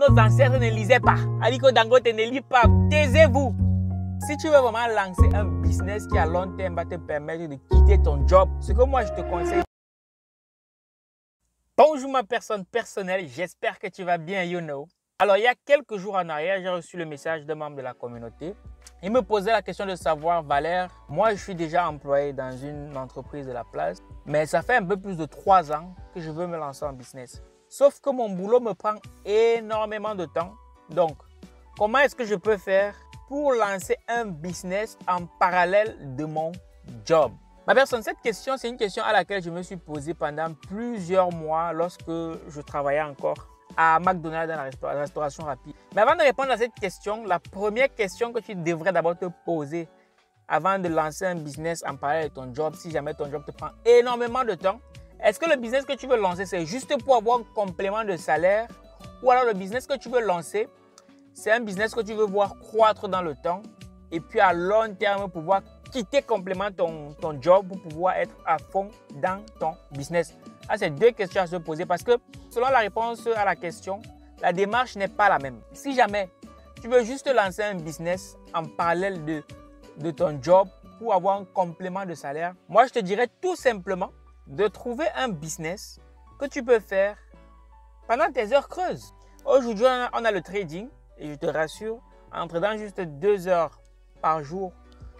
Nos ancêtres ne lisaient pas. Aliko Dangote ne lit pas. Taisez-vous. Si tu veux vraiment lancer un business qui à long terme va te permettre de quitter ton job, ce que moi je te conseille. Bonjour ma personne personnelle, j'espère que tu vas bien, you know. Alors il y a quelques jours en arrière, j'ai reçu le message d'un membre de la communauté. Il me posait la question de savoir, Valère, moi je suis déjà employé dans une entreprise de la place, mais ça fait un peu plus de 3 ans que je veux me lancer en business. Sauf que mon boulot me prend énormément de temps. Donc, comment est-ce que je peux faire pour lancer un business en parallèle de mon job? Ma personne, cette question, c'est une question à laquelle je me suis posée pendant plusieurs mois lorsque je travaillais encore à McDonald's dans la restauration rapide. Mais avant de répondre à cette question, la première question que tu devrais d'abord te poser avant de lancer un business en parallèle de ton job, si jamais ton job te prend énormément de temps, est-ce que le business que tu veux lancer, c'est juste pour avoir un complément de salaire? Ou alors le business que tu veux lancer, c'est un business que tu veux voir croître dans le temps et puis à long terme pouvoir quitter complètement ton job pour pouvoir être à fond dans ton business? C'est 2 questions à se poser parce que selon la réponse à la question, la démarche n'est pas la même. Si jamais tu veux juste lancer un business en parallèle de ton job pour avoir un complément de salaire, moi je te dirais tout simplement de trouver un business que tu peux faire pendant tes heures creuses. Aujourd'hui, on a le trading et je te rassure, en dans juste 2 heures par jour,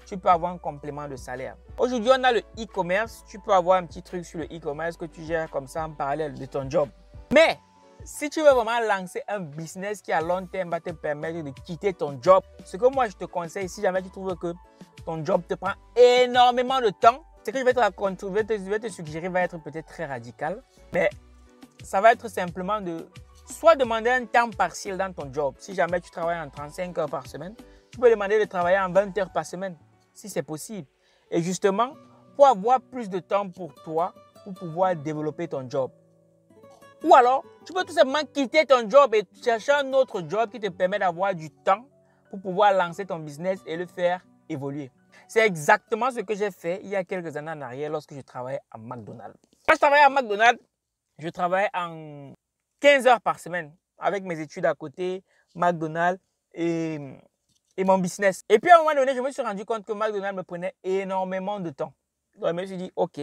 tu peux avoir un complément de salaire. Aujourd'hui, on a le e-commerce. Tu peux avoir un petit truc sur le e-commerce que tu gères comme ça en parallèle de ton job. Mais si tu veux vraiment lancer un business qui à long terme va te permettre de quitter ton job, ce que moi je te conseille, si jamais tu trouves que ton job te prend énormément de temps, ce que je vais te suggérer va être peut-être très radical, mais ça va être simplement de soit demander un temps partiel dans ton job. Si jamais tu travailles en 35 heures par semaine, tu peux demander de travailler en 20 heures par semaine, si c'est possible. Et justement, pour avoir plus de temps pour toi, pour pouvoir développer ton job. Ou alors, tu peux tout simplement quitter ton job et chercher un autre job qui te permet d'avoir du temps pour pouvoir lancer ton business et le faire évoluer. C'est exactement ce que j'ai fait il y a quelques années en arrière lorsque je travaillais à McDonald's. Quand je travaillais à McDonald's, je travaillais en 15 heures par semaine avec mes études à côté, McDonald's et mon business. Et puis à un moment donné, je me suis rendu compte que McDonald's me prenait énormément de temps. Donc je me suis dit, ok,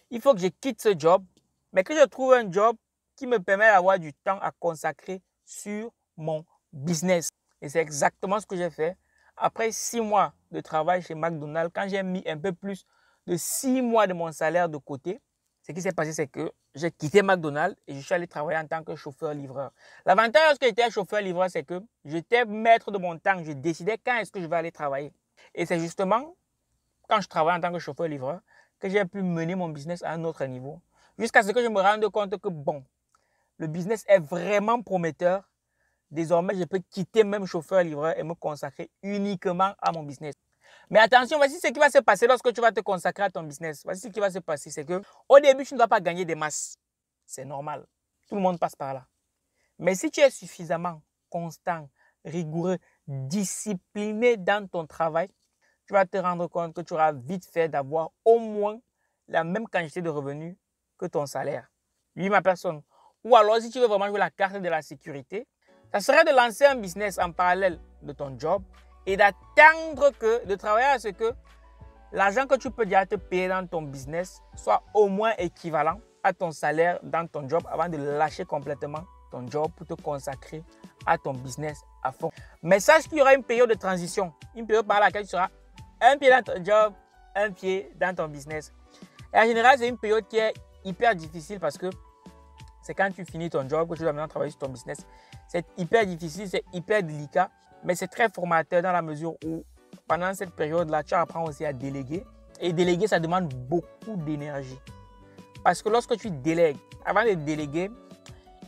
il faut que je quitte ce job, mais que je trouve un job qui me permet d'avoir du temps à consacrer sur mon business. Et c'est exactement ce que j'ai fait. Après 6 mois de travail chez McDonald's, quand j'ai mis un peu plus de 6 mois de mon salaire de côté, ce qui s'est passé, c'est que j'ai quitté McDonald's et je suis allé travailler en tant que chauffeur-livreur. L'avantage lorsque j'étais chauffeur-livreur, c'est que j'étais maître de mon temps. Je décidais quand est-ce que je vais aller travailler. Et c'est justement quand je travaille en tant que chauffeur-livreur que j'ai pu mener mon business à un autre niveau. Jusqu'à ce que je me rende compte que bon, le business est vraiment prometteur. Désormais, je peux quitter même chauffeur-livreur et me consacrer uniquement à mon business. Mais attention, voici ce qui va se passer lorsque tu vas te consacrer à ton business. Voici ce qui va se passer, c'est que au début, tu ne vas pas gagner des masses. C'est normal. Tout le monde passe par là. Mais si tu es suffisamment constant, rigoureux, discipliné dans ton travail, tu vas te rendre compte que tu auras vite fait d'avoir au moins la même quantité de revenus que ton salaire. Oui, ma personne. Ou alors, si tu veux vraiment jouer la carte de la sécurité, ça serait de lancer un business en parallèle de ton job et d'attendre de travailler à ce que l'argent que tu peux déjà te payer dans ton business soit au moins équivalent à ton salaire dans ton job avant de lâcher complètement ton job pour te consacrer à ton business à fond. Mais sache qu'il y aura une période de transition, une période par laquelle tu seras un pied dans ton job, un pied dans ton business. Et en général, c'est une période qui est hyper difficile parce que c'est quand tu finis ton job que tu dois maintenant travailler sur ton business. C'est hyper difficile, c'est hyper délicat, mais c'est très formateur dans la mesure où pendant cette période-là, tu apprends aussi à déléguer. Et déléguer, ça demande beaucoup d'énergie. Parce que lorsque tu délègues, avant de déléguer,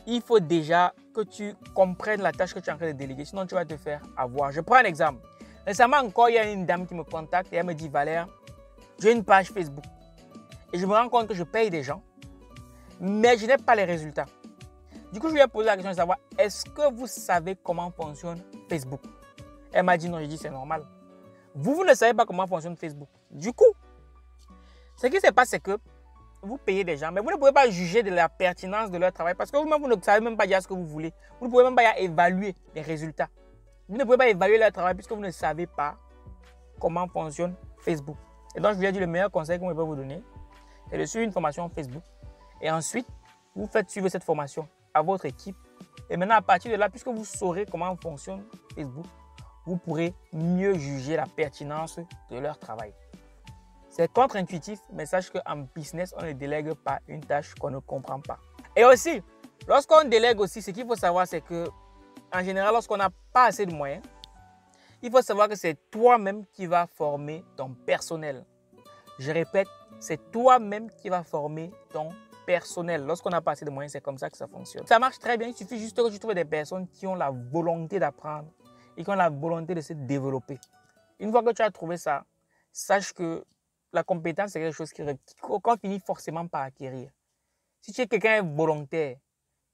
il faut déjà que tu comprennes la tâche que tu es en train de déléguer. Sinon, tu vas te faire avoir. Je prends un exemple. Récemment encore, il y a une dame qui me contacte et elle me dit, Valère, j'ai une page Facebook. Et je me rends compte que je paye des gens, mais je n'ai pas les résultats. Du coup, je lui ai posé la question de savoir, est-ce que vous savez comment fonctionne Facebook? Elle m'a dit non, j'ai dit c'est normal. Vous ne savez pas comment fonctionne Facebook. Du coup, ce qui se passe, c'est que vous payez des gens, mais vous ne pouvez pas juger de la pertinence de leur travail parce que vous-même, vous ne savez même pas dire ce que vous voulez. Vous ne pouvez même pas évaluer les résultats. Vous ne pouvez pas évaluer leur travail puisque vous ne savez pas comment fonctionne Facebook. Et donc, je vous ai dit, le meilleur conseil que je peux vous donner, c'est de suivre une formation Facebook. Et ensuite, vous faites suivre cette formation à votre équipe. Et maintenant, à partir de là, puisque vous saurez comment fonctionne Facebook, vous pourrez mieux juger la pertinence de leur travail. C'est contre-intuitif, mais sache qu'en business, on ne délègue pas une tâche qu'on ne comprend pas. Et aussi, lorsqu'on délègue aussi, ce qu'il faut savoir, c'est que, en général, lorsqu'on n'a pas assez de moyens, il faut savoir que c'est toi-même qui vas former ton personnel. Je répète, c'est toi-même qui vas former ton personnel. Lorsqu'on n'a pas assez de moyens, c'est comme ça que ça fonctionne. Ça marche très bien, il suffit juste que tu trouves des personnes qui ont la volonté d'apprendre et qui ont la volonté de se développer. Une fois que tu as trouvé ça, sache que la compétence, c'est quelque chose qu'on finit forcément par acquérir. Si tu es quelqu'un volontaire,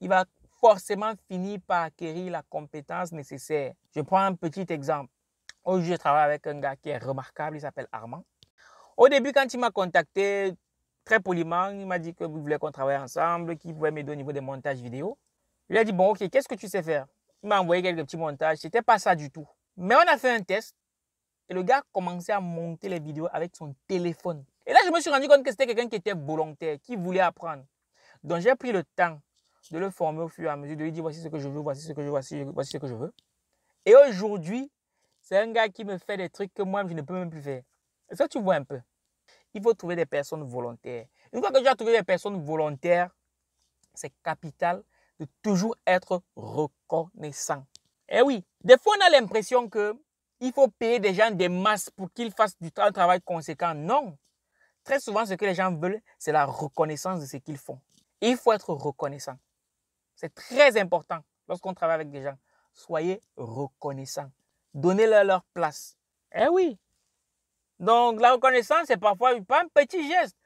il va forcément finir par acquérir la compétence nécessaire. Je prends un petit exemple. Aujourd'hui, je travaille avec un gars qui est remarquable, il s'appelle Armand. Au début, quand il m'a contacté, très poliment, il m'a dit que vous voulez qu'on travaille ensemble, qu'il pouvait m'aider au niveau des montages vidéo. Je lui ai dit, bon, ok, qu'est-ce que tu sais faire? Il m'a envoyé quelques petits montages, c'était pas ça du tout. Mais on a fait un test. Et le gars commençait à monter les vidéos avec son téléphone. Et là, je me suis rendu compte que c'était quelqu'un qui était volontaire, qui voulait apprendre. Donc, j'ai pris le temps de le former au fur et à mesure, de lui dire voici ce que je veux, voici ce que je veux, voici ce que je veux. Et aujourd'hui, c'est un gars qui me fait des trucs que moi-même, je ne peux même plus faire. Et ça, tu vois un peu. Il faut trouver des personnes volontaires. Une fois que tu as trouvé des personnes volontaires, c'est capital de toujours être reconnaissant. Et oui, des fois, on a l'impression que il faut payer des gens des masses pour qu'ils fassent un travail conséquent. Non. Très souvent, ce que les gens veulent, c'est la reconnaissance de ce qu'ils font. Il faut être reconnaissant. C'est très important lorsqu'on travaille avec des gens. Soyez reconnaissants. Donnez-leur leur place. Eh oui. Donc, la reconnaissance, c'est parfois pas un petit geste.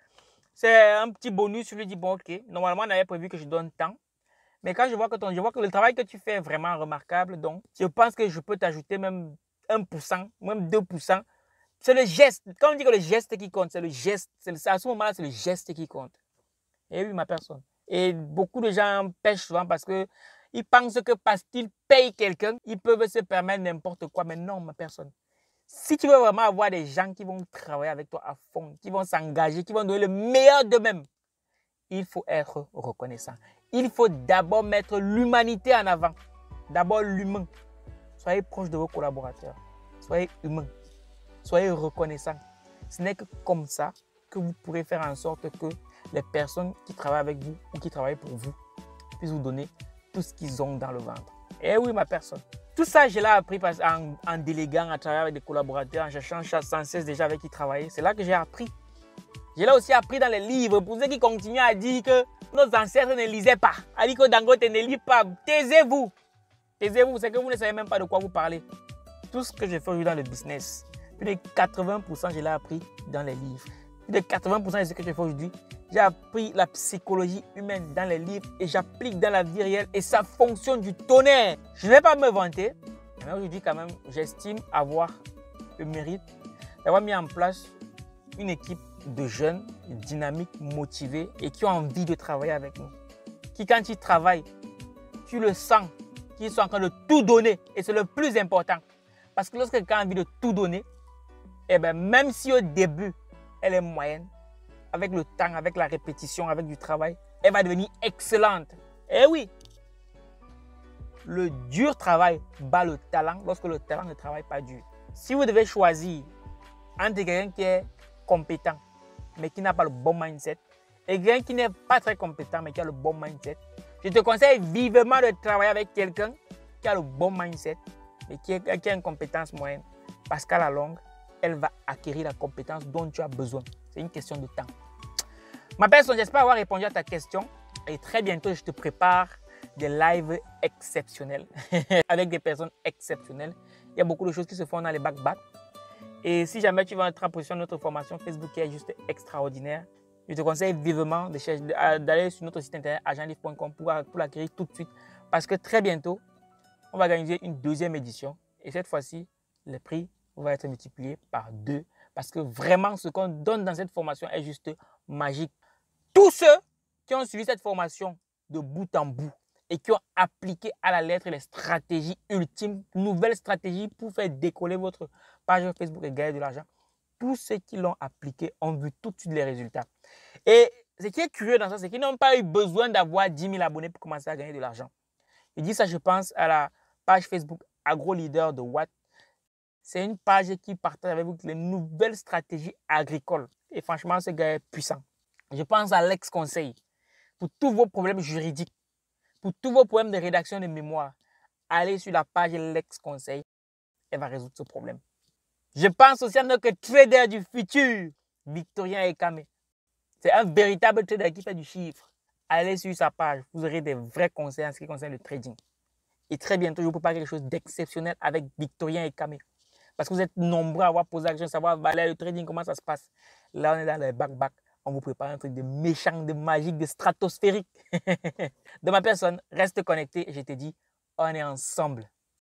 C'est un petit bonus. Je lui dis, bon, ok, normalement, on avait prévu que je donne tant. Mais quand je vois que le travail que tu fais est vraiment remarquable, donc je pense que je peux t'ajouter même 1%, même 2%. C'est le geste. Quand on dit que le geste qui compte, c'est le geste. À ce moment-là, c'est le geste qui compte. Et oui, ma personne. Et beaucoup de gens pêchent souvent parce qu'ils pensent que parce qu'ils payent quelqu'un, ils peuvent se permettre n'importe quoi. Mais non, ma personne. Si tu veux vraiment avoir des gens qui vont travailler avec toi à fond, qui vont s'engager, qui vont donner le meilleur d'eux-mêmes, il faut être reconnaissant. Il faut d'abord mettre l'humanité en avant. D'abord l'humain. Soyez proche de vos collaborateurs. Soyez humain. Soyez reconnaissant. Ce n'est que comme ça que vous pourrez faire en sorte que les personnes qui travaillent avec vous ou qui travaillent pour vous puissent vous donner tout ce qu'ils ont dans le ventre. Eh oui, ma personne. Tout ça, je l'ai appris en déléguant, à travailler avec des collaborateurs, en cherchant sans cesse déjà avec qui travailler. C'est là que j'ai appris. Je l'ai aussi appris dans les livres. Pour ceux qui continuent à dire que nos ancêtres ne lisaient pas, à dire que Dangote ne lit pas, taisez-vous. Taisez-vous, c'est que vous ne savez même pas de quoi vous parlez. Tout ce que je fais aujourd'hui dans le business, plus de 80%, je l'ai appris dans les livres. Plus de 80% de ce que je fais aujourd'hui, j'ai appris la psychologie humaine dans les livres et j'applique dans la vie réelle et ça fonctionne du tonnerre. Je ne vais pas me vanter, mais aujourd'hui quand même, j'estime avoir le mérite d'avoir mis en place une équipe de jeunes, dynamiques, motivés et qui ont envie de travailler avec nous. Qui, quand ils travaillent, tu le sens, qu'ils sont en train de tout donner et c'est le plus important. Parce que lorsque quelqu'un a envie de tout donner, eh bien, même si au début, elle est moyenne, avec le temps, avec la répétition, avec du travail, elle va devenir excellente. Eh oui, le dur travail bat le talent lorsque le talent ne travaille pas dur. Si vous devez choisir entre quelqu'un qui est compétent, mais qui n'a pas le bon mindset, et quelqu'un qui n'est pas très compétent, mais qui a le bon mindset, je te conseille vivement de travailler avec quelqu'un qui a le bon mindset, mais qui a une compétence moyenne. Parce qu'à la longue, elle va acquérir la compétence dont tu as besoin. C'est une question de temps. Ma personne, j'espère avoir répondu à ta question. Et très bientôt, je te prépare des lives exceptionnels avec des personnes exceptionnelles. Il y a beaucoup de choses qui se font dans les back-back. Et si jamais tu veux entrer en position de notre formation Facebook qui est juste extraordinaire, je te conseille vivement d'aller sur notre site internet agentlivre.com pour l'acquérir tout de suite. Parce que très bientôt, on va organiser une deuxième édition. Et cette fois-ci, le prix va être multiplié par 2. Parce que vraiment, ce qu'on donne dans cette formation est juste magique. Tous ceux qui ont suivi cette formation de bout en bout et qui ont appliqué à la lettre les stratégies ultimes, nouvelles stratégies pour faire décoller votre page Facebook et gagner de l'argent, tous ceux qui l'ont appliqué ont vu tout de suite les résultats. Et ce qui est curieux dans ça, c'est qu'ils n'ont pas eu besoin d'avoir 10 000 abonnés pour commencer à gagner de l'argent. Je dis ça, je pense à la page Facebook Agro Leader de Watt. C'est une page qui partage avec vous les nouvelles stratégies agricoles. Et franchement, ce gars est puissant. Je pense à Lex Conseil. Pour tous vos problèmes juridiques, pour tous vos problèmes de rédaction de mémoire, allez sur la page Lex Conseil. Elle va résoudre ce problème. Je pense aussi à notre trader du futur, Victorien Ekame. C'est un véritable trader qui fait du chiffre. Allez sur sa page, vous aurez des vrais conseils en ce qui concerne le trading. Et très bientôt, je vous prépare quelque chose d'exceptionnel avec Victorien Ekame. Parce que vous êtes nombreux à avoir posé la question de savoir, Valère, le trading, comment ça se passe. Là, on est dans le back-back. On vous prépare un truc de méchant, de magique, de stratosphérique. De ma personne, reste connecté et je te dis, on est ensemble.